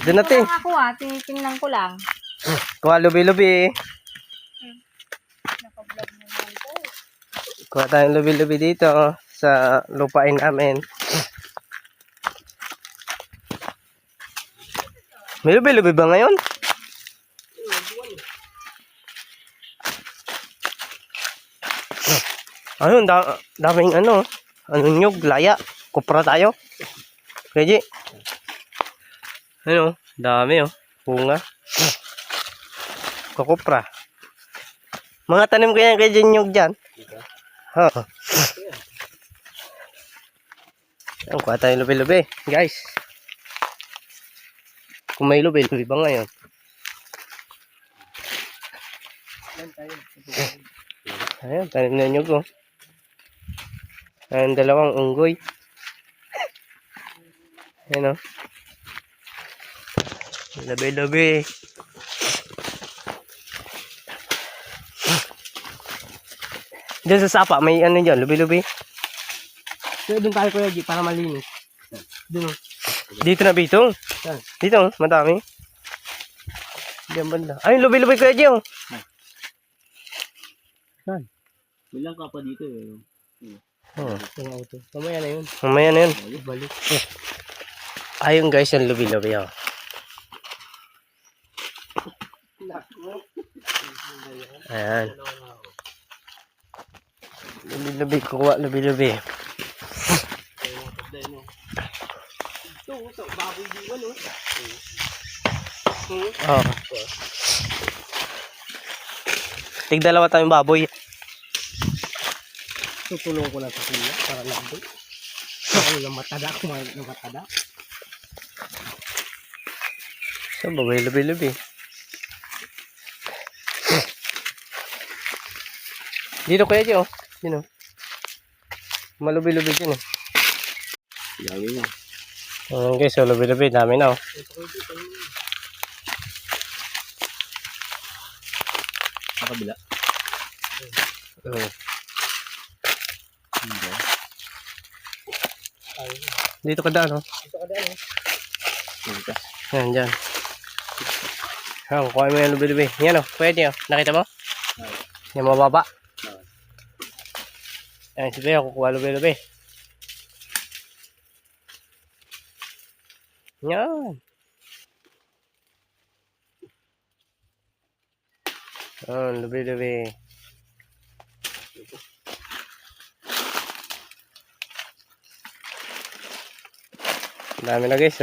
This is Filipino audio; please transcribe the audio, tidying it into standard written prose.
Doon natin. Ako tinitingnan ko lang. Kuha lubi-lubi. Naka-vlog naman to. Kuha tayong lubi-lubi dito sa lupain namin. May lubi-lubi ba ngayon? Ayun, daming nyug, laya. Kupra tayo. Kaya ano, dami bunga. Kukupra. Mga tanim ko yan kay nyug dyan. Ha. Ang kuha tayo lubi-lubi, guys. Kung may lubi-lubi ba ngayon? Ayan, tanim na nyug Ayan, dalawang unggoy. Ayan Lubi-lubi. Diyan sa sapa, may dyan, lubi-lubi. So, doon tayo Kuya G, para malinis. Doon Dito na bitong. Dito, madami. Diyan banda. Ay, lubi-lubi Kuya G Saan? Bilang ka pa dito Yung auto. Mamaya na yun. Mamaya na yun. Balik. Ayun guys, yung lubi-lubi Ayan. Lubi-lubi, kuha lubi-lubi. Ito, baboy diwan Tig-dalawa tayong baboy. Tutulong ko lang sa kuya para lambot. Ako lang matada, kumain ng matada. So, baboy lubi-lubi. Dito Kuya G Dito. Malubi-lubi dyan Dami na. Okay, so lubi-lubi, dami na Sa kabila. Dito ka daan Yan, dyan. Kuha mo yung lubi-lubi. Yan pwede nakita mo? Yung mababa. Yan, si Beo, kukuha lubi-lubi. Yan. Lubi-lubi. Dami na guys